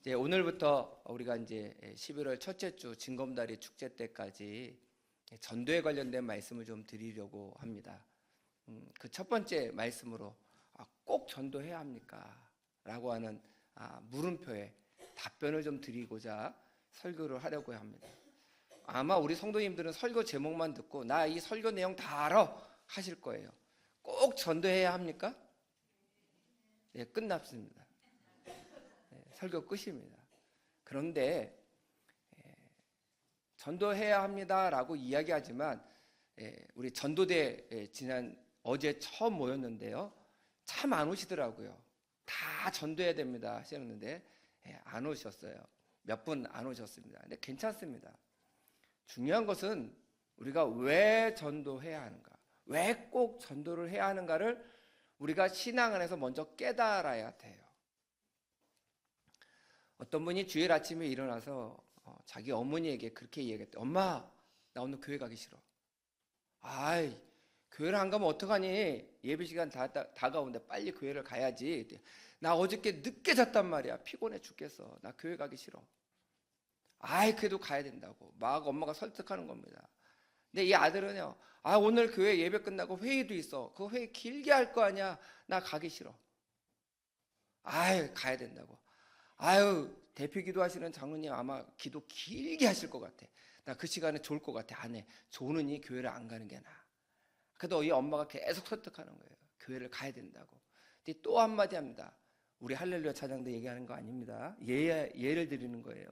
이제 오늘부터 우리가 이제 11월 첫째 주 진검다리 축제 때까지 전도에 관련된 말씀을 좀 드리려고 합니다. 그 첫 번째 말씀으로 꼭 전도해야 합니까? 라고 하는 물음표에 답변을 좀 드리고자 설교를 하려고 합니다. 아마 우리 성도님들은 설교 제목만 듣고 나 이 설교 내용 다 알아 하실 거예요. 꼭 전도해야 합니까? 네, 끝났습니다. 네, 설교 끝입니다. 그런데 전도해야 합니다라고 이야기하지만 우리 전도대 지난 어제 처음 모였는데요, 참 안 오시더라고요. 다 전도해야 됩니다 하셨는데 안 오셨어요. 몇 분 안 오셨습니다. 근데 괜찮습니다. 중요한 것은 우리가 왜 전도해야 하는가, 왜 꼭 전도를 해야 하는가를 우리가 신앙 안에서 먼저 깨달아야 돼요. 어떤 분이 주일 아침에 일어나서 자기 어머니에게 그렇게 얘기했대. 엄마, 나 오늘 교회 가기 싫어. 아이, 교회를 안 가면 어떡하니? 예배 시간 다가오는데 빨리 교회를 가야지. 나 어저께 늦게 잤단 말이야. 피곤해 죽겠어. 나 교회 가기 싫어. 아이, 그래도 가야 된다고 막 엄마가 설득하는 겁니다. 근데 이 아들은요, 오늘 교회 예배 끝나고 회의도 있어. 그 회의 길게 할 거 아니야. 나 가기 싫어. 아이, 가야 된다고. 아유, 대표 기도하시는 장로님 아마 기도 길게 하실 것 같아. 나 그 시간에 좋을 것 같아. 안 해. 좋으니 교회를 안 가는 게 나아. 그래도 이 엄마가 계속 설득하는 거예요. 교회를 가야 된다고. 근데 또 한마디 합니다. 우리 할렐루야 찬양대 얘기하는 거 아닙니다. 예를 드리는 거예요.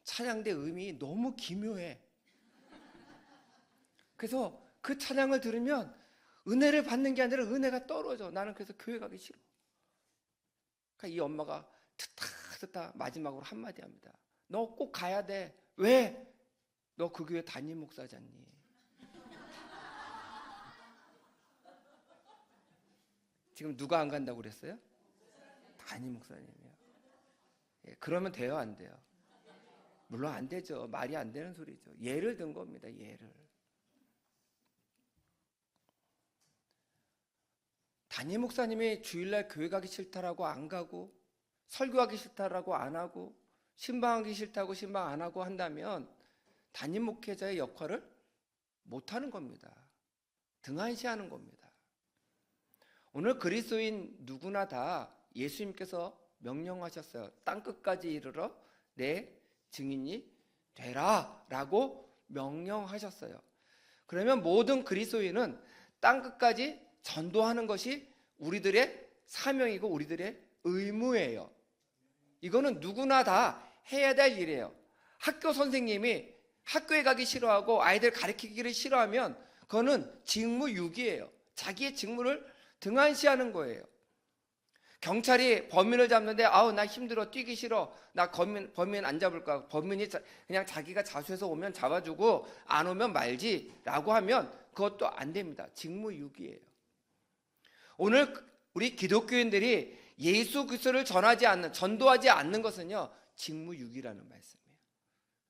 찬양대 음이 너무 기묘해. 그래서 그 찬양을 들으면 은혜를 받는 게 아니라 은혜가 떨어져. 나는 그래서 교회 가기 싫어. 그러니까 이 엄마가 듣다 마지막으로 한마디 합니다. 너 꼭 가야 돼. 왜? 너 그 교회 담임 목사잖니. 지금 누가 안 간다고 그랬어요? 담임 목사님이요. 그러면 돼요, 안 돼요? 물론 안 되죠. 말이 안 되는 소리죠. 예를 든 겁니다. 예를. 담임 목사님이 주일날 교회 가기 싫다라고 안 가고, 설교하기 싫다라고 안 하고, 신방하기 싫다고 신방 안 하고 한다면 담임 목회자의 역할을 못하는 겁니다. 등한시하는 겁니다. 오늘 그리스도인 누구나 다 예수님께서 명령하셨어요. 땅끝까지 이르러 내 증인이 되라 라고 명령하셨어요. 그러면 모든 그리스도인은 땅끝까지 전도하는 것이 우리들의 사명이고 우리들의 의무예요. 이거는 누구나 다 해야 될 일이에요. 학교 선생님이 학교에 가기 싫어하고 아이들 가르치기를 싫어하면 그거는 직무유기예요. 자기의 직무를 등한시하는 거예요. 경찰이 범인을 잡는데 나 힘들어, 뛰기 싫어, 나 범인 안 잡을 거야. 범인이 그냥 자기가 자수해서 오면 잡아주고 안 오면 말지 라고 하면 그것도 안 됩니다. 직무유기예요. 오늘 우리 기독교인들이 예수 그리스도를 전도하지 않는 것은요, 직무유기라는 말씀이에요.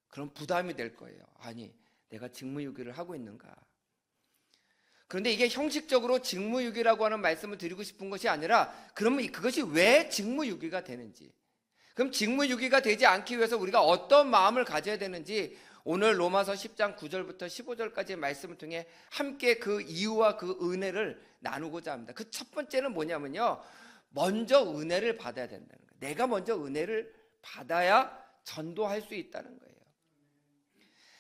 그럼 부담이 될 거예요. 아니, 내가 직무유기를 하고 있는가? 그런데 이게 형식적으로 직무유기라고 하는 말씀을 드리고 싶은 것이 아니라, 그러면 그것이 왜 직무유기가 되는지, 그럼 직무유기가 되지 않기 위해서 우리가 어떤 마음을 가져야 되는지 오늘 로마서 10장 9절부터 15절까지의 말씀을 통해 함께 그 이유와 그 은혜를 나누고자 합니다. 그 첫 번째는 뭐냐면요, 먼저 은혜를 받아야 된다는 거예요. 내가 먼저 은혜를 받아야 전도할 수 있다는 거예요.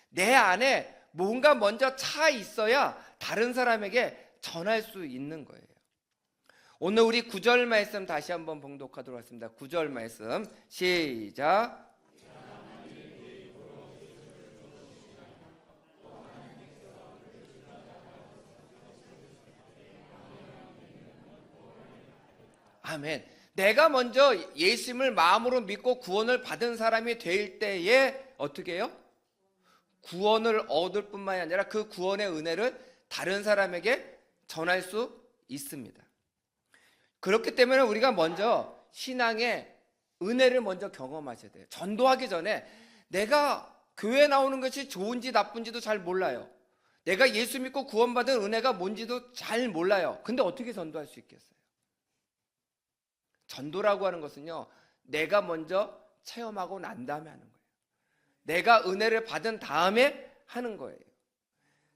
내 안에 뭔가 먼저 차 있어야 다른 사람에게 전할 수 있는 거예요. 오늘 우리 9절 말씀 다시 한번 봉독하도록 하겠습니다. 9절 말씀 시작. 아멘. 내가 먼저 예수님을 마음으로 믿고 구원을 받은 사람이 될 때에 어떻게 해요? 구원을 얻을 뿐만이 아니라 그 구원의 은혜를 다른 사람에게 전할 수 있습니다. 그렇기 때문에 우리가 먼저 신앙의 은혜를 먼저 경험하셔야 돼요. 전도하기 전에 내가 교회 나오는 것이 좋은지 나쁜지도 잘 몰라요. 내가 예수 믿고 구원받은 은혜가 뭔지도 잘 몰라요. 근데 어떻게 전도할 수 있겠어요? 전도라고 하는 것은요, 내가 먼저 체험하고 난 다음에 하는 거예요. 내가 은혜를 받은 다음에 하는 거예요.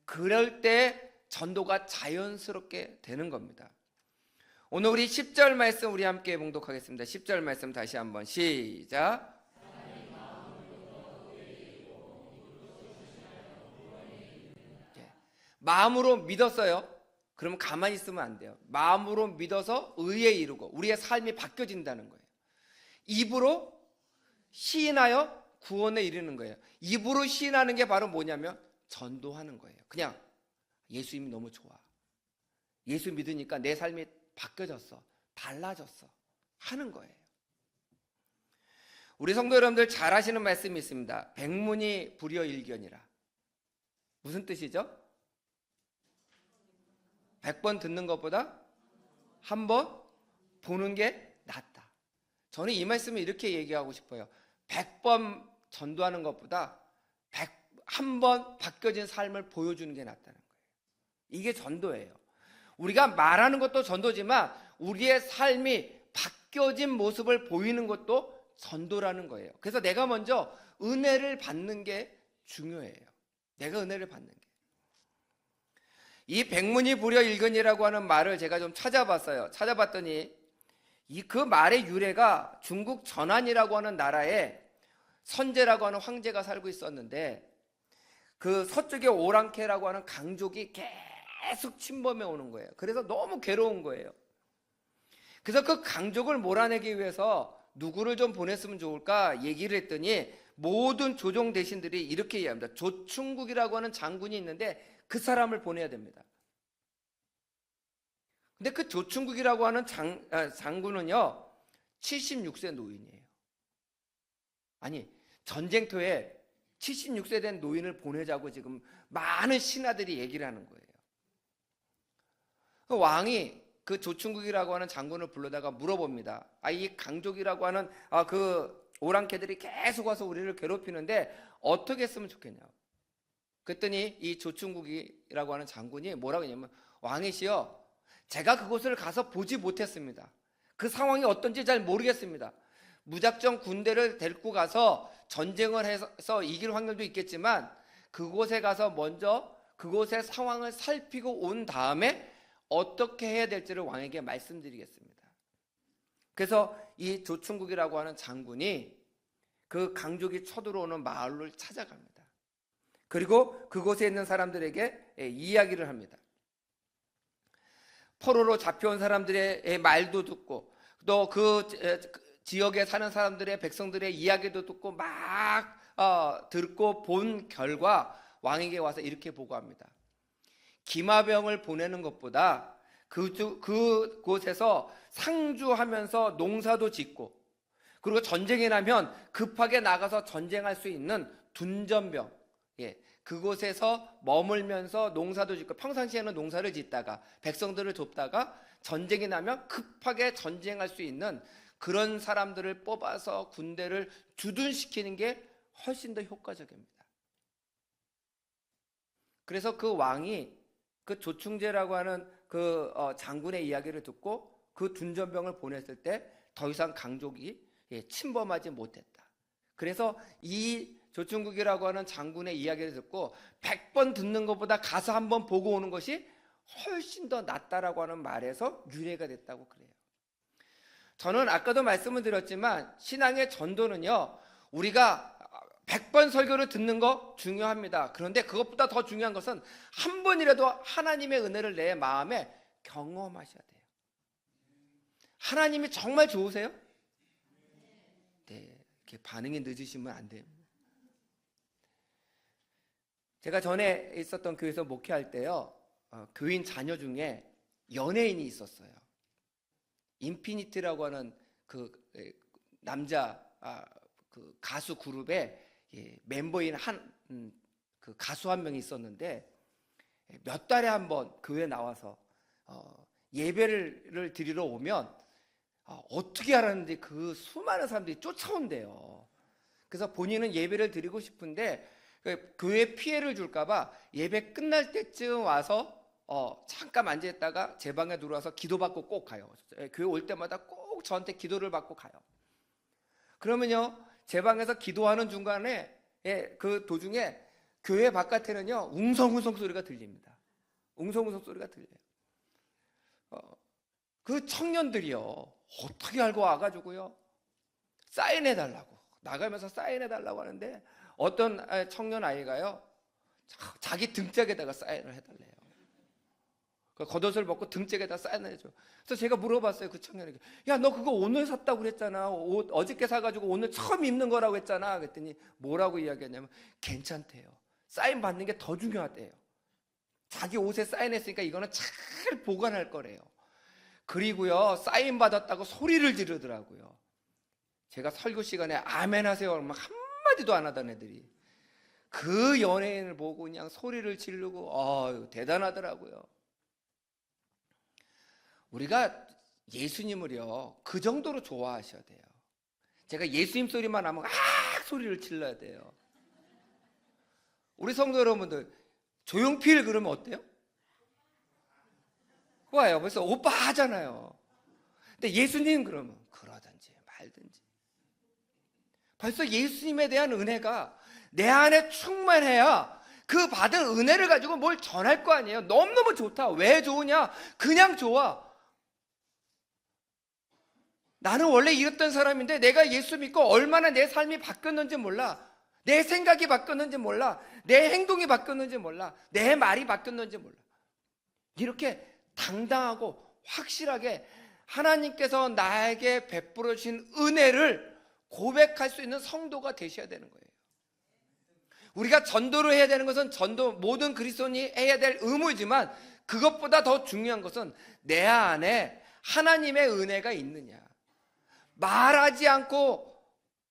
그럴 때 전도가 자연스럽게 되는 겁니다. 오늘 우리 10절 말씀 우리 함께 봉독하겠습니다. 10절 말씀 다시 한번 시작. 마음으로 믿었어요. 그러면 가만히 있으면 안 돼요. 마음으로 믿어서 의에 이르고 우리의 삶이 바뀌어진다는 거예요. 입으로 시인하여 구원에 이르는 거예요. 입으로 시인하는 게 바로 뭐냐면 전도하는 거예요. 그냥 예수님이 너무 좋아. 예수 믿으니까 내 삶이 바뀌어졌어. 달라졌어. 하는 거예요. 우리 성도 여러분들 잘 아시는 말씀이 있습니다. 백문이 불여일견이라. 무슨 뜻이죠? 100번 듣는 것보다 한 번 보는 게 낫다. 저는 이 말씀을 이렇게 얘기하고 싶어요. 100번 전도하는 것보다 한 번 바뀌어진 삶을 보여주는 게 낫다는 거예요. 이게 전도예요. 우리가 말하는 것도 전도지만 우리의 삶이 바뀌어진 모습을 보이는 것도 전도라는 거예요. 그래서 내가 먼저 은혜를 받는 게 중요해요. 내가 은혜를 받는 게. 이 백문이 불여일견이라고 하는 말을 제가 좀 찾아봤어요. 찾아봤더니 그 말의 유래가 중국 전한이라고 하는 나라에 선제라고 하는 황제가 살고 있었는데 그 서쪽에 오랑캐라고 하는 강족이 계속 침범해 오는 거예요. 그래서 너무 괴로운 거예요. 그래서 그 강족을 몰아내기 위해서 누구를 좀 보냈으면 좋을까 얘기를 했더니 모든 조정 대신들이 이렇게 얘기합니다. 조충국이라고 하는 장군이 있는데 그 사람을 보내야 됩니다. 근데 그 조충국이라고 하는 장군은요 76세 노인이에요. 아니 전쟁터에 76세 된 노인을 보내자고 지금 많은 신하들이 얘기를 하는 거예요. 그 왕이 그 조충국이라고 하는 장군을 불러다가 물어봅니다. 이 강족이라고 하는 그 오랑캐들이 계속 와서 우리를 괴롭히는데 어떻게 했으면 좋겠냐고. 그랬더니 이 조충국이라고 하는 장군이 뭐라고 했냐면 왕이시여 제가 그곳을 가서 보지 못했습니다. 그 상황이 어떤지 잘 모르겠습니다. 무작정 군대를 데리고 가서 전쟁을 해서 이길 확률도 있겠지만 그곳에 가서 먼저 그곳의 상황을 살피고 온 다음에 어떻게 해야 될지를 왕에게 말씀드리겠습니다. 그래서 이 조충국이라고 하는 장군이 그 강족이 쳐들어오는 마을을 찾아갑니다. 그리고 그곳에 있는 사람들에게 이야기를 합니다. 포로로 잡혀온 사람들의 말도 듣고 또 그 지역에 사는 사람들의 백성들의 이야기도 듣고 막 듣고 본 결과 왕에게 와서 이렇게 보고합니다. 기마병을 보내는 것보다 그곳에서 상주하면서 농사도 짓고 그리고 전쟁이 나면 급하게 나가서 전쟁할 수 있는 둔전병, 그곳에서 머물면서 농사도 짓고 평상시에는 농사를 짓다가 백성들을 돕다가 전쟁이 나면 급하게 전쟁할 수 있는 그런 사람들을 뽑아서 군대를 주둔시키는 게 훨씬 더 효과적입니다. 그래서 그 왕이 그 조충제라고 하는 그 장군의 이야기를 듣고 그 둔전병을 보냈을 때 더 이상 강족이 침범하지 못했다. 그래서 이 조충국이라고 하는 장군의 이야기를 듣고 100번 듣는 것보다 가서 한번 보고 오는 것이 훨씬 더 낫다라고 하는 말에서 유래가 됐다고 그래요. 저는 아까도 말씀을 드렸지만 신앙의 전도는요 우리가 100번 설교를 듣는 거 중요합니다. 그런데 그것보다 더 중요한 것은 한 번이라도 하나님의 은혜를 내 마음에 경험하셔야 돼요. 하나님이 정말 좋으세요? 네, 이렇게 반응이 늦으시면 안 돼요. 제가 전에 있었던 교회에서 목회할 때요 교인 자녀 중에 연예인이 있었어요. 인피니티라고 하는 그 남자 그 가수 그룹에 멤버인 그 가수 한 명이 있었는데 몇 달에 한 번 교회 나와서 예배를 드리러 오면 어떻게 하라는데 그 수많은 사람들이 쫓아온대요. 그래서 본인은 예배를 드리고 싶은데 교회 피해를 줄까봐 예배 끝날 때쯤 와서 잠깐 앉아있다가 제 방에 들어와서 기도받고 꼭 가요. 교회 올 때마다 꼭 저한테 기도를 받고 가요. 그러면요 제 방에서 기도하는 중간에 그 도중에 교회 바깥에는요 웅성웅성 소리가 들립니다. 웅성웅성 소리가 들려요. 그 청년들이요 어떻게 알고 와가지고요 사인해달라고 나가면서 사인해달라고 하는데 어떤 청년 아이가요 자기 등짝에다가 사인을 해달래요. 그 겉옷을 벗고 등짝에다 사인을 해줘. 그래서 제가 물어봤어요 그 청년에게. 야 너 그거 오늘 샀다고 그랬잖아. 옷 어저께 사가지고 오늘 처음 입는 거라고 했잖아. 그랬더니 뭐라고 이야기했냐면 괜찮대요. 사인 받는 게 더 중요하대요. 자기 옷에 사인했으니까 이거는 잘 보관할 거래요. 그리고요 사인 받았다고 소리를 지르더라고요. 제가 설교 시간에 아멘 하세요 막 한마디도 안 하던 애들이 그 연예인을 보고 그냥 소리를 지르고 대단하더라고요. 우리가 예수님을요 그 정도로 좋아하셔야 돼요. 제가 예수님 소리만 하면 소리를 질러야 돼요. 우리 성도 여러분들 조용필 그러면 어때요? 좋아요. 그래서 오빠 하잖아요. 근데 예수님 그러면 그러든지 말든지. 벌써 예수님에 대한 은혜가 내 안에 충만해야 그 받은 은혜를 가지고 뭘 전할 거 아니에요. 너무너무 좋다. 왜 좋으냐? 그냥 좋아. 나는 원래 이랬던 사람인데 내가 예수 믿고 얼마나 내 삶이 바뀌었는지 몰라. 내 생각이 바뀌었는지 몰라. 내 행동이 바뀌었는지 몰라. 내 말이 바뀌었는지 몰라. 이렇게 당당하고 확실하게 하나님께서 나에게 베풀어 주신 은혜를 고백할 수 있는 성도가 되셔야 되는 거예요. 우리가 전도를 해야 되는 것은 모든 그리스도인이 해야 될 의무이지만 그것보다 더 중요한 것은 내 안에 하나님의 은혜가 있느냐. 말하지 않고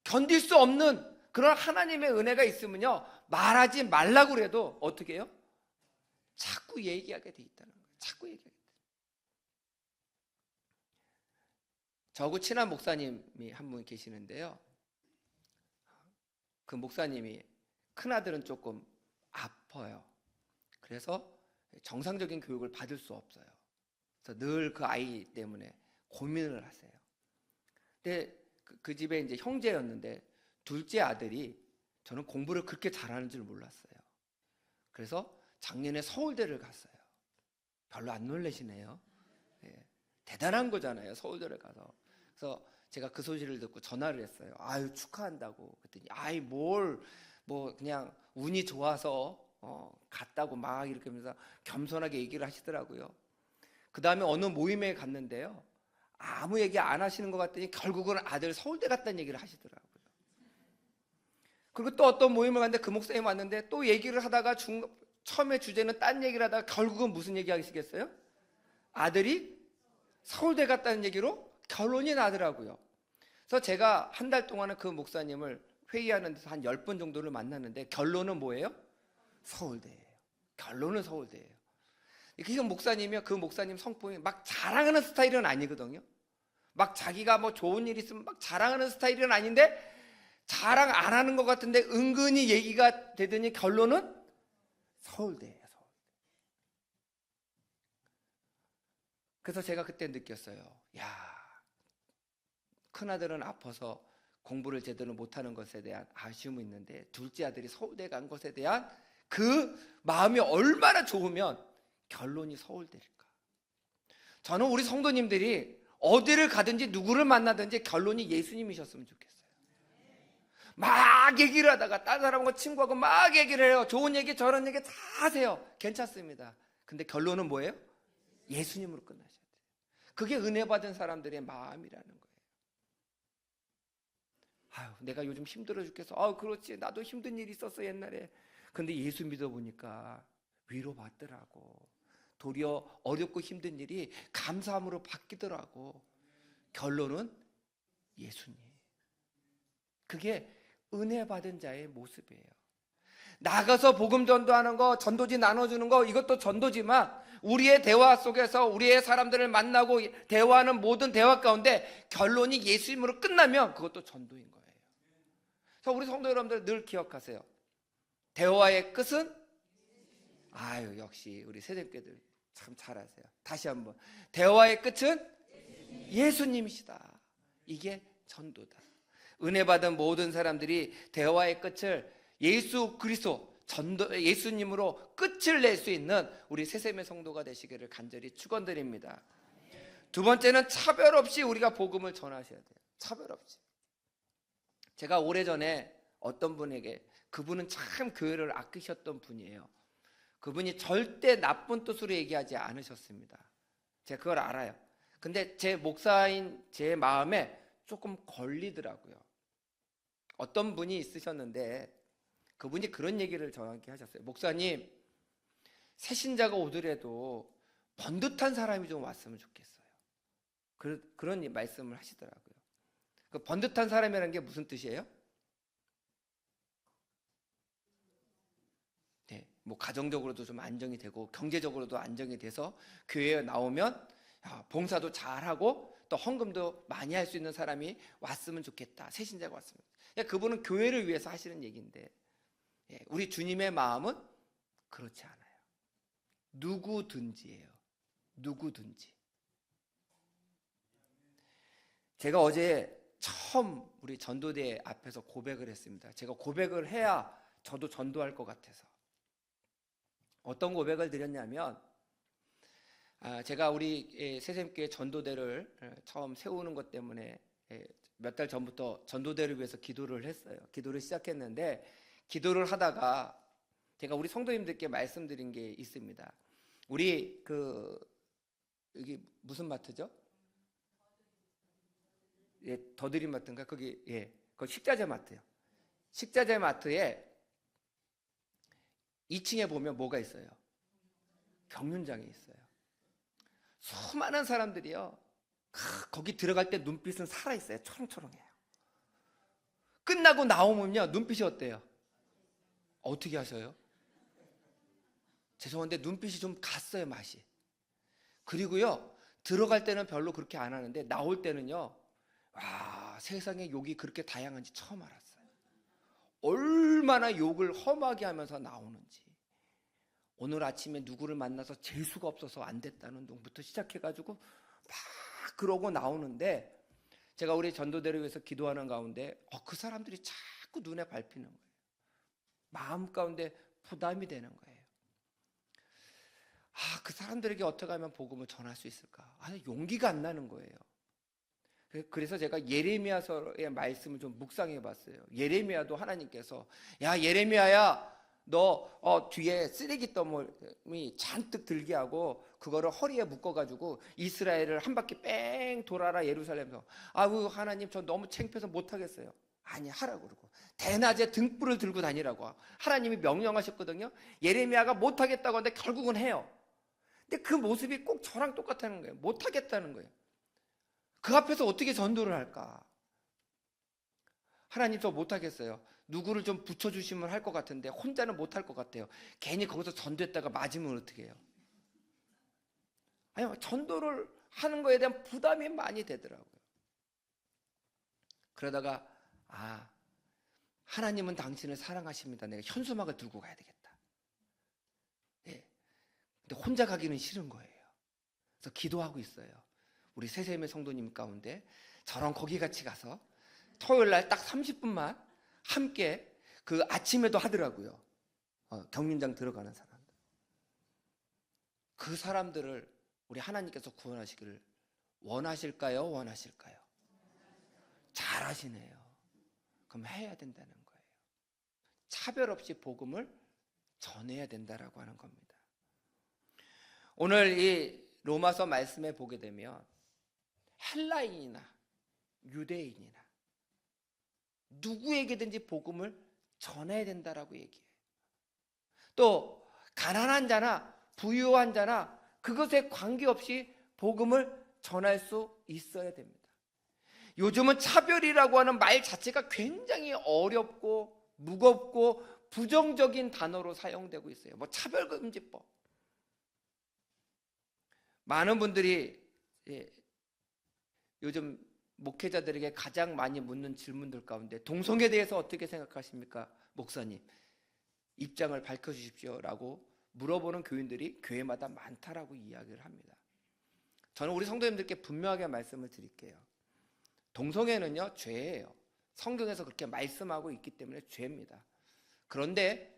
견딜 수 없는 그런 하나님의 은혜가 있으면요 말하지 말라고 그래도 어떻게 해요? 자꾸 얘기하게 돼 있다는 거예요. 자꾸 얘기하게 돼. 저하고 친한 목사님이 한 분 계시는데요. 그 목사님이 큰아들은 조금 아파요. 그래서 정상적인 교육을 받을 수 없어요. 그래서 늘 그 아이 때문에 고민을 하세요. 근데 그 집에 이제 형제였는데 둘째 아들이 저는 공부를 그렇게 잘하는 줄 몰랐어요. 그래서 작년에 서울대를 갔어요. 별로 안 놀라시네요. 대단한 거잖아요. 서울대를 가서. 그래서 제가 그 소식을 듣고 전화를 했어요. 아유 축하한다고. 그랬더니 뭐 그냥 운이 좋아서 갔다고 막 이렇게 하면서 겸손하게 얘기를 하시더라고요. 그 다음에 어느 모임에 갔는데요. 아무 얘기 안 하시는 것 같더니 결국은 아들 서울대 갔다는 얘기를 하시더라고요. 그리고 또 어떤 모임을 갔는데 그 목사님 왔는데 또 얘기를 하다가 처음에 주제는 딴 얘기를 하다가 결국은 무슨 얘기 하시겠어요? 아들이 서울대 갔다는 얘기로 결론이 나더라고요. 그래서 제가 한 달 동안은 그 목사님을 회의하는 데서 한 10번 정도를 만났는데 결론은 뭐예요? 서울대예요. 결론은 서울대예요. 그 목사님 성품이 막 자랑하는 스타일은 아니거든요. 막 자기가 뭐 좋은 일 있으면 막 자랑하는 스타일은 아닌데 자랑 안 하는 것 같은데 은근히 얘기가 되더니 결론은 서울대예요. 서울대. 그래서 제가 그때 느꼈어요. 야, 큰아들은 아파서 공부를 제대로 못하는 것에 대한 아쉬움이 있는데 둘째 아들이 서울대 간 것에 대한 그 마음이 얼마나 좋으면 결론이 서울대일까. 저는 우리 성도님들이 어디를 가든지 누구를 만나든지 결론이 예수님이셨으면 좋겠어요. 막 얘기를 하다가 다른 사람과 친구하고 막 얘기를 해요. 좋은 얘기 저런 얘기 다 하세요. 괜찮습니다. 근데 결론은 뭐예요? 예수님으로 끝나셔야 돼요. 그게 은혜 받은 사람들의 마음이라는 거예요. 아유, 내가 요즘 힘들어 죽겠어. 그렇지. 나도 힘든 일이 있었어 옛날에. 근데 예수 믿어보니까 위로받더라고. 도리어 어렵고 힘든 일이 감사함으로 바뀌더라고. 결론은 예수님. 그게 은혜 받은 자의 모습이에요. 나가서 복음 전도하는 거, 전도지 나눠주는 거, 이것도 전도지만 우리의 대화 속에서 우리의 사람들을 만나고 대화하는 모든 대화 가운데 결론이 예수님으로 끝나면 그것도 전도인 거예요. 그래서 우리 성도 여러분들 늘 기억하세요. 대화의 끝은 역시 우리 세대교회들 참 잘하세요. 다시 한번 대화의 끝은 예수님이시다. 이게 전도다. 은혜 받은 모든 사람들이 대화의 끝을 예수 그리스도 예수님으로 끝을 낼 수 있는 우리 새샘의 성도가 되시기를 간절히 축원드립니다. 두 번째는 차별 없이 우리가 복음을 전하셔야 돼요. 차별 없이. 제가 오래전에 어떤 분에게, 그분은 참 교회를 아끼셨던 분이에요. 그분이 절대 나쁜 뜻으로 얘기하지 않으셨습니다. 제가 그걸 알아요. 근데 제 목사인 제 마음에 조금 걸리더라고요. 어떤 분이 있으셨는데 그분이 그런 얘기를 저한테 하셨어요. 목사님, 새신자가 오더라도 번듯한 사람이 좀 왔으면 좋겠어요. 그런 말씀을 하시더라고요. 그 번듯한 사람이라는 게 무슨 뜻이에요? 네, 뭐 가정적으로도 좀 안정이 되고 경제적으로도 안정이 돼서 교회에 나오면 봉사도 잘하고 또 헌금도 많이 할 수 있는 사람이 왔으면 좋겠다. 새신자가 왔으면. 그분은 교회를 위해서 하시는 얘기인데 우리 주님의 마음은 그렇지 않아요. 누구든지예요. 누구든지. 제가 어제 처음 우리 전도대 앞에서 고백을 했습니다. 제가 고백을 해야 저도 전도할 것 같아서. 어떤 고백을 드렸냐면, 제가 우리 새샘교회 전도대를 처음 세우는 것 때문에 몇 달 전부터 전도대를 위해서 기도를 했어요. 기도를 시작했는데, 기도를 하다가 제가 우리 성도님들께 말씀드린 게 있습니다. 우리 여기 무슨 마트죠? 예, 더드림 마트인가? 거기, 예, 그 식자재 마트요. 식자재 마트에 2층에 보면 뭐가 있어요? 경륜장이 있어요. 수많은 사람들이요, 거기 들어갈 때 눈빛은 살아있어요. 초롱초롱해요. 끝나고 나오면요, 눈빛이 어때요? 어떻게 하셔요? 죄송한데 눈빛이 좀 갔어요, 맛이. 그리고요, 들어갈 때는 별로 그렇게 안 하는데 나올 때는요, 와, 세상에 욕이 그렇게 다양한지 처음 알았어요. 얼마나 욕을 험하게 하면서 나오는지. 오늘 아침에 누구를 만나서 재수가 없어서 안 됐다는 둥부터 시작해가지고 막 그러고 나오는데, 제가 우리 전도대를 위해서 기도하는 가운데 그 사람들이 자꾸 눈에 밟히는 거예요. 마음 가운데 부담이 되는 거예요. 그 사람들에게 어떻게 하면 복음을 전할 수 있을까? 용기가 안 나는 거예요. 그래서 제가 예레미야서의 말씀을 좀 묵상해 봤어요. 예레미야도 하나님께서, 야 예레미야야, 너 뒤에 쓰레기 더미 잔뜩 들게 하고 그거를 허리에 묶어가지고 이스라엘을 한 바퀴 뺑 돌아라 예루살렘에서. 하나님, 저 너무 창피해서 못하겠어요. 아니, 하라고 그러고 대낮에 등불을 들고 다니라고 하나님이 명령하셨거든요. 예레미야가 못하겠다고 하는데 결국은 해요. 근데 그 모습이 꼭 저랑 똑같다는 거예요. 못하겠다는 거예요. 그 앞에서 어떻게 전도를 할까? 하나님, 저 못하겠어요. 누구를 좀 붙여주시면 할 것 같은데 혼자는 못할 것 같아요. 괜히 거기서 전도했다가 맞으면 어떻게 해요? 아니, 전도를 하는 거에 대한 부담이 많이 되더라고요. 그러다가 하나님은 당신을 사랑하십니다. 내가 현수막을 들고 가야 되겠다. 예. 근데 혼자 가기는 싫은 거예요. 그래서 기도하고 있어요. 우리 새샘의 성도님 가운데 저랑 거기 같이 가서 토요일 날 딱 30분만 함께, 그 아침에도 하더라고요. 경륜장 들어가는 사람들. 그 사람들을 우리 하나님께서 구원하시기를 원하실까요? 원하실까요? 잘하시네요. 그럼 해야 된다는 거예요. 차별 없이 복음을 전해야 된다라고 하는 겁니다. 오늘 이 로마서 말씀에 보게 되면 헬라인이나 유대인이나 누구에게든지 복음을 전해야 된다라고 얘기해요. 또 가난한 자나 부유한 자나 그것에 관계없이 복음을 전할 수 있어야 됩니다. 요즘은 차별이라고 하는 말 자체가 굉장히 어렵고 무겁고 부정적인 단어로 사용되고 있어요. 뭐 차별금지법. 많은 분들이 요즘 목회자들에게 가장 많이 묻는 질문들 가운데 동성애에 대해서 어떻게 생각하십니까? 목사님, 입장을 밝혀주십시오 라고 물어보는 교인들이 교회마다 많다라고 이야기를 합니다. 저는 우리 성도님들께 분명하게 말씀을 드릴게요. 동성애는요, 죄예요. 성경에서 그렇게 말씀하고 있기 때문에 죄입니다. 그런데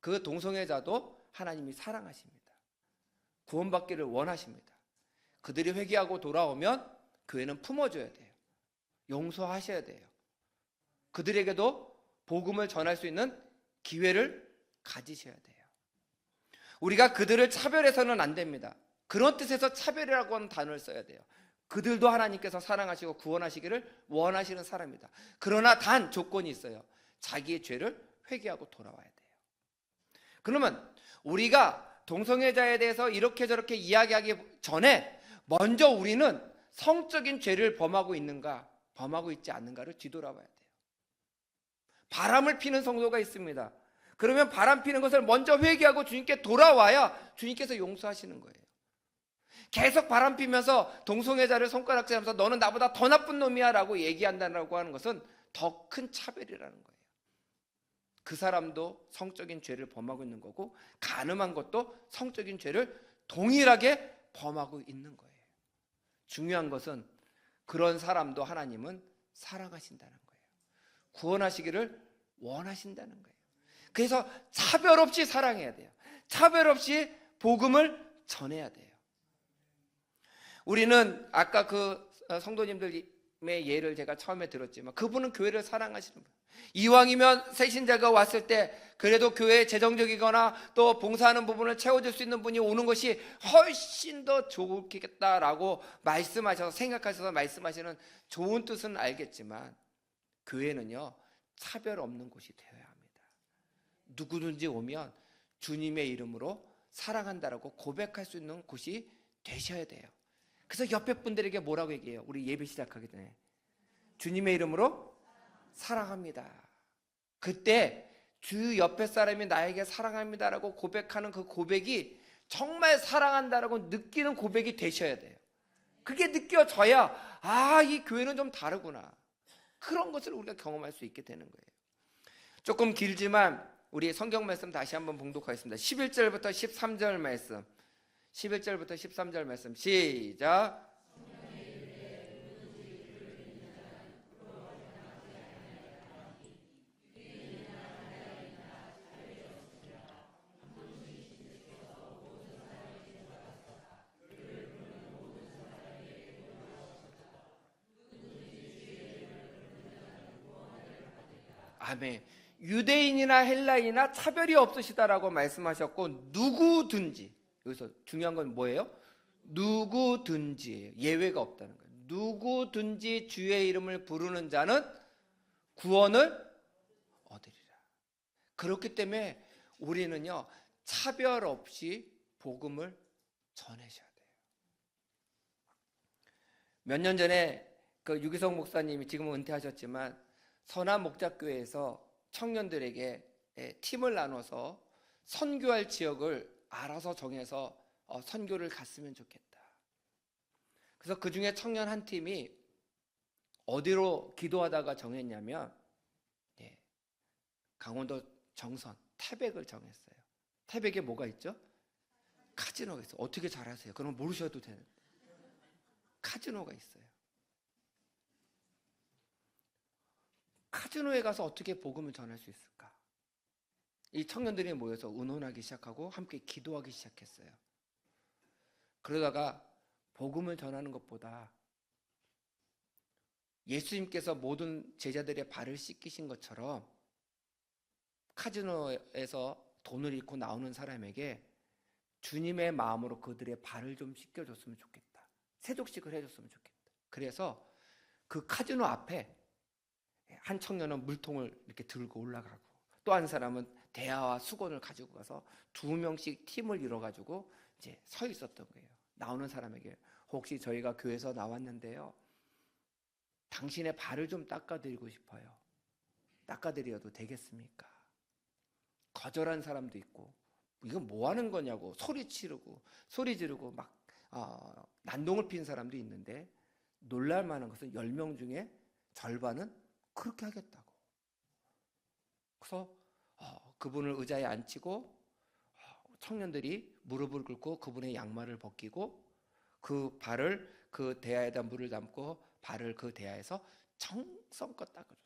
그 동성애자도 하나님이 사랑하십니다. 구원받기를 원하십니다. 그들이 회개하고 돌아오면 교회는 품어줘야 돼요. 용서하셔야 돼요. 그들에게도 복음을 전할 수 있는 기회를 가지셔야 돼요. 우리가 그들을 차별해서는 안 됩니다. 그런 뜻에서 차별이라고 하는 단어를 써야 돼요. 그들도 하나님께서 사랑하시고 구원하시기를 원하시는 사람이다. 그러나 단 조건이 있어요. 자기의 죄를 회개하고 돌아와야 돼요. 그러면 우리가 동성애자에 대해서 이렇게 저렇게 이야기하기 전에 먼저 우리는 성적인 죄를 범하고 있는가, 범하고 있지 않는가를 뒤돌아봐야 돼요. 바람을 피는 성도가 있습니다. 그러면 바람 피는 것을 먼저 회개하고 주님께 돌아와야 주님께서 용서하시는 거예요. 계속 바람 피면서 동성애자를 손가락질하면서 너는 나보다 더 나쁜 놈이야 라고 얘기한다고 하는 것은 더 큰 차별이라는 거예요. 그 사람도 성적인 죄를 범하고 있는 거고, 간음한 것도 성적인 죄를 동일하게 범하고 있는 거예요. 중요한 것은 그런 사람도 하나님은 사랑하신다는 거예요. 구원하시기를 원하신다는 거예요. 그래서 차별 없이 사랑해야 돼요. 차별 없이 복음을 전해야 돼요. 우리는 아까 그 성도님들의 예를 제가 처음에 들었지만 그분은 교회를 사랑하시는 분. 이왕이면 새신자가 왔을 때 그래도 교회에 재정적이거나 또 봉사하는 부분을 채워줄 수 있는 분이 오는 것이 훨씬 더 좋겠다라고 말씀하셔서 생각하셔서 말씀하시는 좋은 뜻은 알겠지만, 교회는요 차별 없는 곳이 되어야 합니다. 누구든지 오면 주님의 이름으로 사랑한다라고 고백할 수 있는 곳이 되셔야 돼요. 그래서 옆에 분들에게 뭐라고 얘기해요? 우리 예배 시작하기 전에 주님의 이름으로 사랑합니다. 그때 주 옆에 사람이 나에게 사랑합니다라고 고백하는 그 고백이 정말 사랑한다라고 느끼는 고백이 되셔야 돼요. 그게 느껴져야 이 교회는 좀 다르구나, 그런 것을 우리가 경험할 수 있게 되는 거예요. 조금 길지만 우리 성경 말씀 다시 한번 봉독하겠습니다. 11절부터 13절 말씀, 11절부터 13절 말씀 시작. 아멘. 유대인이나 헬라인이나 차별이 없으시다라고 말씀하셨고, 누구든지, 여기서 중요한 건 뭐예요? 누구든지, 예외가 없다는 거예요. 누구든지 주의 이름을 부르는 자는 구원을 얻으리라. 그렇기 때문에 우리는요 차별 없이 복음을 전하셔야 돼요. 몇 년 전에 그 유기성 목사님이, 지금은 은퇴하셨지만 선한 목자교회에서 청년들에게 팀을 나눠서 선교할 지역을 알아서 정해서 선교를 갔으면 좋겠다. 그래서 그 중에 청년 한 팀이 어디로 기도하다가 정했냐면 강원도 정선 태백을 정했어요. 태백에 뭐가 있죠? 카지노가 있어요. 어떻게 잘 아세요? 그럼 모르셔도 되는데 카지노가 있어요. 카지노에 가서 어떻게 복음을 전할 수 있을까? 이 청년들이 모여서 의논하기 시작하고 함께 기도하기 시작했어요. 그러다가 복음을 전하는 것보다 예수님께서 모든 제자들의 발을 씻기신 것처럼 카지노에서 돈을 잃고 나오는 사람에게 주님의 마음으로 그들의 발을 좀 씻겨줬으면 좋겠다. 세족식을 해줬으면 좋겠다. 그래서 그 카지노 앞에 한 청년은 물통을 이렇게 들고 올라가고, 또 한 사람은 대야와 수건을 가지고 가서 2명씩 팀을 이뤄가지고 이제 서 있었던 거예요. 나오는 사람에게 혹시 저희가 교회에서 나왔는데요, 당신의 발을 좀 닦아드리고 싶어요. 닦아드려도 되겠습니까? 거절한 사람도 있고, 이건 뭐 하는 거냐고 소리 지르고 막 난동을 피는 사람도 있는데, 놀랄 만한 것은 10명 중에 절반은 그렇게 하겠다고. 그래서 그분을 의자에 앉히고 청년들이 무릎을 꿇고 그분의 양말을 벗기고 그 발을 그 대야에다 물을 담고 발을 그 대야에서 정성껏 닦아줬어요.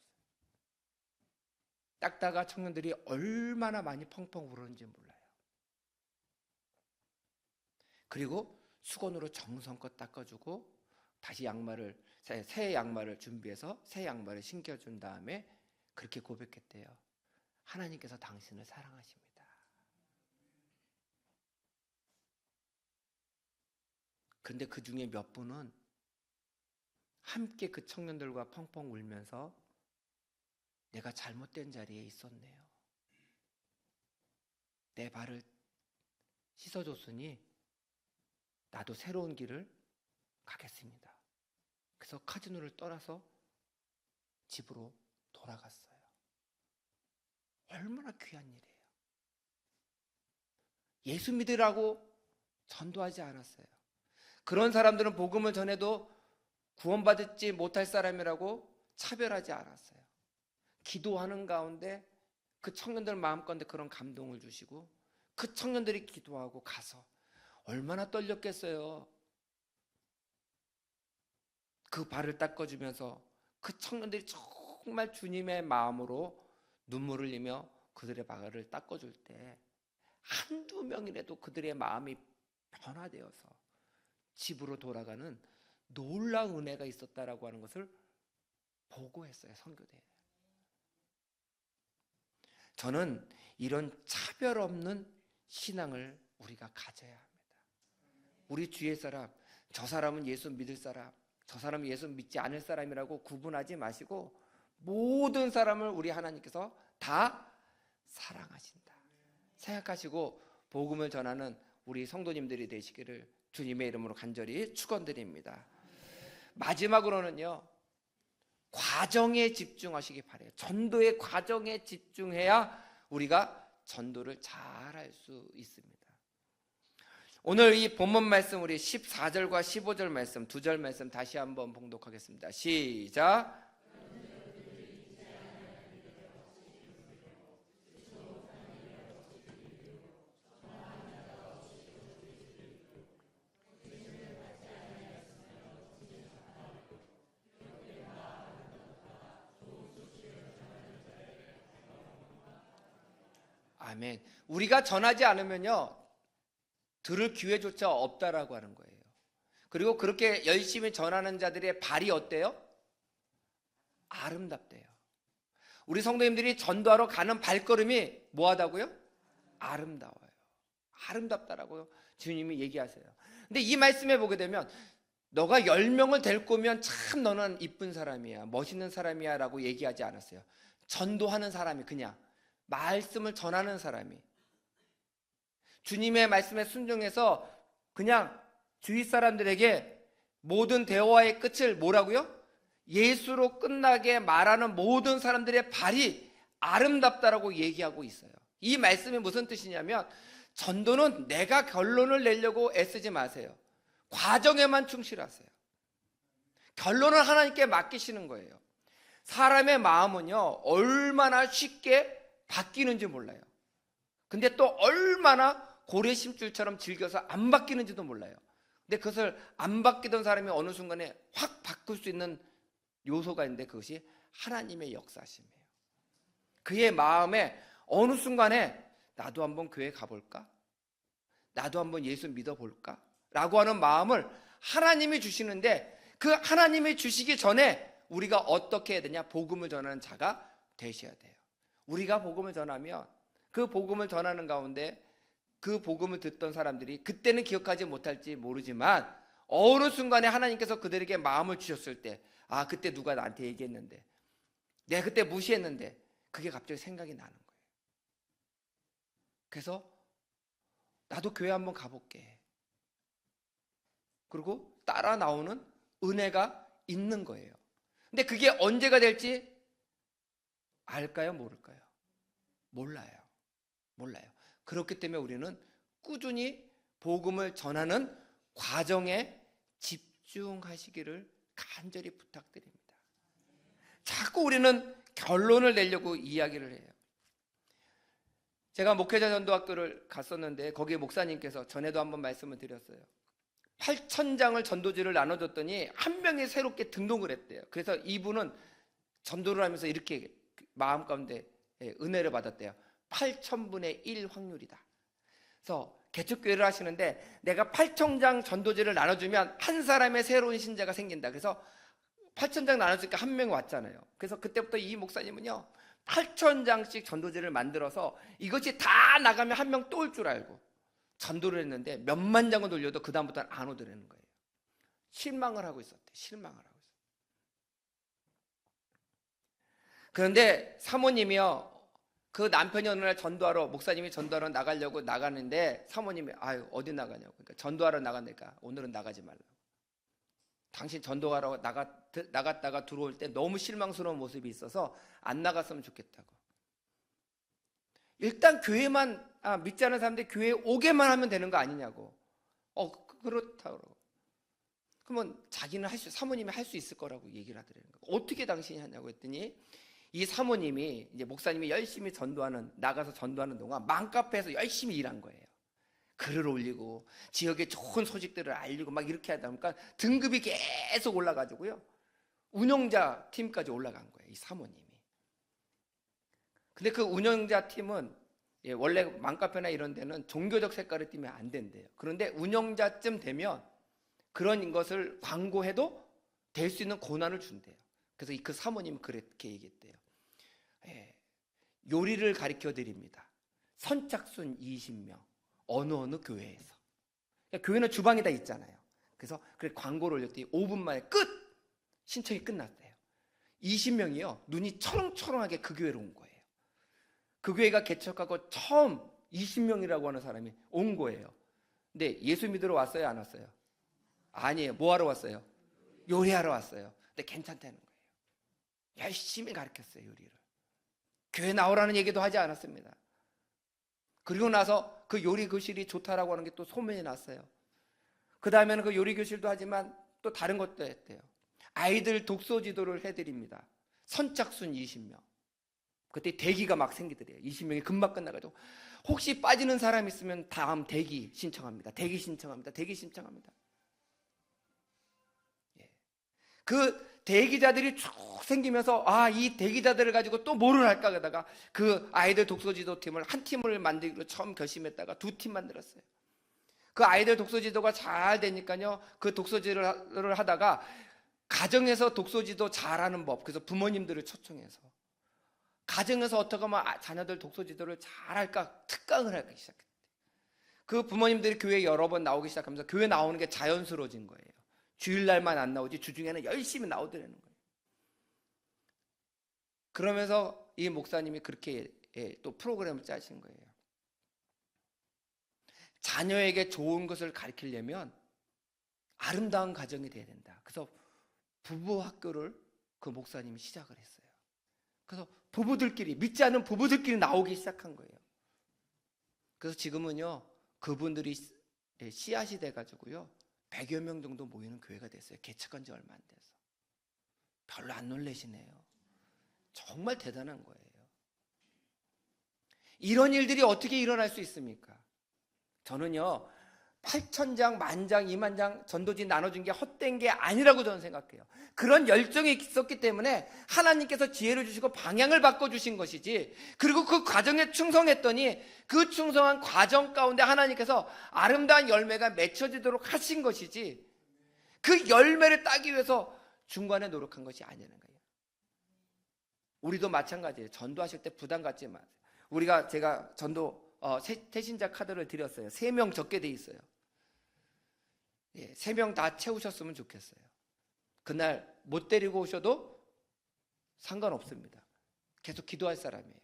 닦다가 청년들이 얼마나 많이 펑펑 울었는지 몰라요. 그리고 수건으로 정성껏 닦아주고 다시 새 양말을 준비해서 새 양말을 신겨준 다음에 그렇게 고백했대요. 하나님께서 당신을 사랑하십니다. 그런데 그 중에 몇 분은 함께 그 청년들과 펑펑 울면서 내가 잘못된 자리에 있었네요. 내 발을 씻어줬으니 나도 새로운 길을 가겠습니다. 그래서 카지노를 떠나서 집으로 돌아갔어요. 얼마나 귀한 일이에요. 예수 믿으라고 전도하지 않았어요. 그런 사람들은 복음을 전해도 구원받지 못할 사람이라고 차별하지 않았어요. 기도하는 가운데 그 청년들 마음 가운데 그런 감동을 주시고 그 청년들이 기도하고 가서 얼마나 떨렸겠어요. 그 발을 닦아주면서 그 청년들이 정말 주님의 마음으로 눈물을 흘리며 그들의 발을 닦아줄 때 한두 명이라도 그들의 마음이 변화되어서 집으로 돌아가는 놀라운 은혜가 있었다라고 하는 것을 보고했어요. 선교대에. 저는 이런 차별 없는 신앙을 우리가 가져야 합니다. 우리 주위의 사람, 저 사람은 예수 믿을 사람, 저 사람은 예수 믿지 않을 사람이라고 구분하지 마시고 모든 사람을 우리 하나님께서 다 사랑하신다 생각하시고 복음을 전하는 우리 성도님들이 되시기를 주님의 이름으로 간절히 축원드립니다. 마지막으로는요, 과정에 집중하시기 바라요. 전도의 과정에 집중해야 우리가 전도를 잘할 수 있습니다. 오늘 이 본문 말씀 우리 14절과 15절 말씀, 2절 말씀 다시 한번 봉독하겠습니다. 시작. 아멘. 우리가 전하지 않으면요, 들을 기회조차 없다라고 하는 거예요. 그리고 그렇게 열심히 전하는 자들의 발이 어때요? 아름답대요. 우리 성도님들이 전도하러 가는 발걸음이 뭐하다고요? 아름다워요. 아름답다라고요. 주님이 얘기하세요. 근데 이 말씀에 보게 되면 너가 10명을 데리고 오면 참 너는 이쁜 사람이야, 멋있는 사람이야 라고 얘기하지 않았어요. 전도하는 사람이, 그냥 말씀을 전하는 사람이 주님의 말씀에 순종해서 그냥 주위 사람들에게 모든 대화의 끝을 뭐라고요? 예수로 끝나게 말하는 모든 사람들의 발이 아름답다라고 얘기하고 있어요. 이 말씀이 무슨 뜻이냐면 전도는 내가 결론을 내려고 애쓰지 마세요. 과정에만 충실하세요. 결론을 하나님께 맡기시는 거예요. 사람의 마음은요, 얼마나 쉽게 바뀌는지 몰라요. 근데 또 얼마나 고래심줄처럼 즐겨서 안 바뀌는지도 몰라요. 근데 그것을 안 바뀌던 사람이 어느 순간에 확 바꿀 수 있는 요소가 있는데 그것이 하나님의 역사심이에요. 그의 마음에 어느 순간에 나도 한번 교회 가볼까? 나도 한번 예수 믿어볼까? 라고 하는 마음을 하나님이 주시는데 그 하나님이 주시기 전에 우리가 어떻게 해야 되냐? 복음을 전하는 자가 되셔야 돼요. 우리가 복음을 전하면 그 복음을 전하는 가운데 그 복음을 듣던 사람들이 그때는 기억하지 못할지 모르지만 어느 순간에 하나님께서 그들에게 마음을 주셨을 때, 아, 그때 누가 나한테 얘기했는데, 내가 그때 무시했는데, 그게 갑자기 생각이 나는 거예요. 그래서 나도 교회 한번 가볼게. 그리고 따라 나오는 은혜가 있는 거예요. 근데 그게 언제가 될지 알까요? 모를까요? 몰라요. 그렇기 때문에 우리는 꾸준히 복음을 전하는 과정에 집중하시기를 간절히 부탁드립니다. 자꾸 우리는 결론을 내려고 이야기를 해요. 제가 목회자 전도학교를 갔었는데 거기에 목사님께서 전에도 한번 말씀을 드렸어요. 8,000장을 전도지를 나눠줬더니 한 명이 새롭게 등록을 했대요. 그래서 이분은 전도를 하면서 이렇게 마음 가운데 은혜를 받았대요. 8,000분의 1 확률이다. 그래서 개척교회를 하시는데 내가 8,000장 전도지를 나눠주면 한 사람의 새로운 신자가 생긴다. 그래서 8,000장 나눠주니까 한 명 왔잖아요. 그래서 그때부터 이 목사님은요 8,000장씩 전도지를 만들어서 이것이 다 나가면 한 명 또 올 줄 알고 전도를 했는데 몇만 장을 돌려도 그 다음부터는 안 오더라는 거예요. 실망을 하고 있었대. 실망을 하고 있었대. 그런데 사모님이요 그 남편이 어느 날 전도하러 목사님이 전도하러 나가려고 나가는데 사모님이 아유 어디 나가냐고. 그러니까 전도하러 나간다니까 오늘은 나가지 말라고. 당신 전도하러 나갔다가 들어올 때 너무 실망스러운 모습이 있어서 안 나갔으면 좋겠다고. 일단 교회만 믿지 않는 사람들이 교회에 오게만 하면 되는 거 아니냐고. 그렇다고. 그러면 자기는 사모님이 할 수 있을 거라고 얘기를 하더라는 거예요. 어떻게 당신이 하냐고 했더니 이 사모님이 이제 목사님이 열심히 나가서 전도하는 동안 맘카페에서 열심히 일한 거예요. 글을 올리고 지역의 좋은 소식들을 알리고 막 이렇게 하다 보니까 등급이 계속 올라가지고요 운영자 팀까지 올라간 거예요, 이 사모님이. 근데 그 운영자 팀은 원래 맘카페나 이런 데는 종교적 색깔을 띠면 안 된대요. 그런데 운영자쯤 되면 그런 것을 광고해도 될 수 있는 권한을 준대요. 그래서 그 사모님은 그렇게 얘기했대요. 요리를 가르쳐 드립니다. 선착순 20명 어느 교회에서. 그러니까 교회는 주방이 다 있잖아요. 그래서 광고를 올렸더니 5분 만에 끝! 신청이 끝났대요. 20명이요 눈이 초롱초롱하게 그 교회로 온 거예요. 그 교회가 개척하고 처음 20명이라고 하는 사람이 온 거예요. 근데 예수 믿으러 왔어요 안 왔어요? 아니에요. 뭐 하러 왔어요? 요리하러 왔어요. 근데 괜찮다는 거예요. 열심히 가르쳤어요 요리를. 교회 나오라는 얘기도 하지 않았습니다. 그리고 나서 그 요리 교실이 좋다라고 하는 게 또 소문이 났어요. 그 다음에는 그 요리 교실도 하지만 또 다른 것도 했대요. 아이들 독서 지도를 해드립니다. 선착순 20명. 그때 대기가 막 생기더래요. 20명이 금방 끝나가지고 혹시 빠지는 사람 있으면 다음 대기 신청합니다. 대기 신청합니다. 대기 신청합니다. 그 대기자들이 쭉 생기면서 이 대기자들을 가지고 또 뭐를 할까 하다가 그 아이들 독서지도팀을 한 팀을 만들기로 처음 결심했다가 2팀 만들었어요. 그 아이들 독서지도가 잘 되니까요 그 독서지도를 하다가 가정에서 독서지도 잘하는 법, 그래서 부모님들을 초청해서 가정에서 어떻게 하면 자녀들 독서지도를 잘할까 특강을 하기 시작했대요. 그 부모님들이 교회 여러 번 나오기 시작하면서 교회 나오는 게 자연스러워진 거예요. 주일날만 안 나오지 주중에는 열심히 나오더라는 거예요. 그러면서 이 목사님이 그렇게 또 프로그램을 짜신 거예요. 자녀에게 좋은 것을 가르치려면 아름다운 가정이 돼야 된다. 그래서 부부 학교를 그 목사님이 시작을 했어요. 그래서 믿지 않는 부부들끼리 나오기 시작한 거예요. 그래서 지금은요 그분들이 씨앗이 돼가지고요 100여 명 정도 모이는 교회가 됐어요. 개척한 지 얼마 안 돼서. 별로 안 놀라시네요. 정말 대단한 거예요. 이런 일들이 어떻게 일어날 수 있습니까? 저는요 8,000장, 10,000장, 20,000장 전도지 나눠준 게 헛된 게 아니라고 저는 생각해요. 그런 열정이 있었기 때문에 하나님께서 지혜를 주시고 방향을 바꿔주신 것이지, 그리고 그 과정에 충성했더니 그 충성한 과정 가운데 하나님께서 아름다운 열매가 맺혀지도록 하신 것이지, 그 열매를 따기 위해서 중간에 노력한 것이 아니라는 거예요. 우리도 마찬가지예요. 전도하실 때 부담 갖지 마세요. 제가 전도 태신자 카드를 드렸어요. 3명 적게 돼 있어요. 3명 다 채우셨으면 좋겠어요. 그날 못 데리고 오셔도 상관없습니다. 계속 기도할 사람이에요.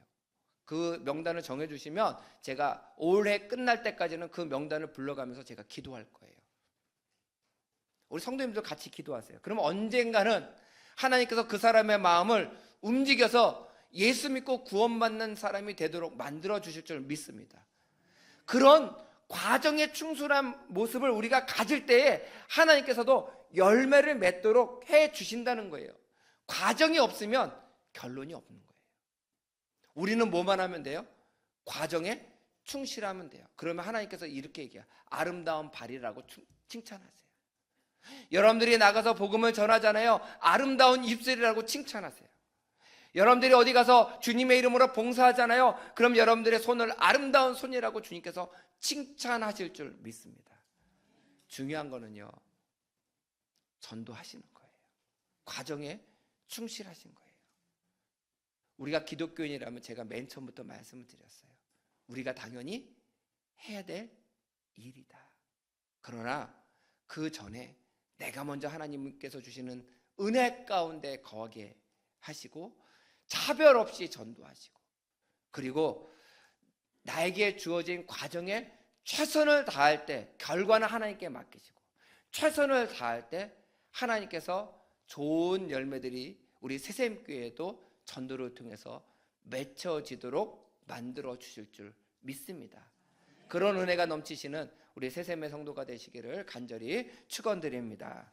그 명단을 정해주시면 제가 올해 끝날 때까지는 그 명단을 불러가면서 제가 기도할 거예요. 우리 성도님들 같이 기도하세요. 그러면 언젠가는 하나님께서 그 사람의 마음을 움직여서 예수 믿고 구원받는 사람이 되도록 만들어 주실 줄 믿습니다. 그런 과정에 충실한 모습을 우리가 가질 때에 하나님께서도 열매를 맺도록 해 주신다는 거예요. 과정이 없으면 결론이 없는 거예요. 우리는 뭐만 하면 돼요? 과정에 충실하면 돼요. 그러면 하나님께서 이렇게 얘기해요. 아름다운 발이라고 칭찬하세요. 여러분들이 나가서 복음을 전하잖아요. 아름다운 입술이라고 칭찬하세요. 여러분들이 어디 가서 주님의 이름으로 봉사하잖아요. 그럼 여러분들의 손을 아름다운 손이라고 주님께서 칭찬하실 줄 믿습니다. 중요한 거는요, 전도하시는 거예요. 과정에 충실하신 거예요. 우리가 기독교인이라면 제가 맨 처음부터 말씀을 드렸어요. 우리가 당연히 해야 될 일이다. 그러나 그 전에 내가 먼저 하나님께서 주시는 은혜 가운데 거하게 하시고 차별 없이 전도하시고, 그리고 나에게 주어진 과정에 최선을 다할 때 결과는 하나님께 맡기시고, 최선을 다할 때 하나님께서 좋은 열매들이 우리 새샘교회에도 전도를 통해서 맺혀지도록 만들어 주실 줄 믿습니다. 그런 은혜가 넘치시는 우리 새샘의 성도가 되시기를 간절히 축원드립니다.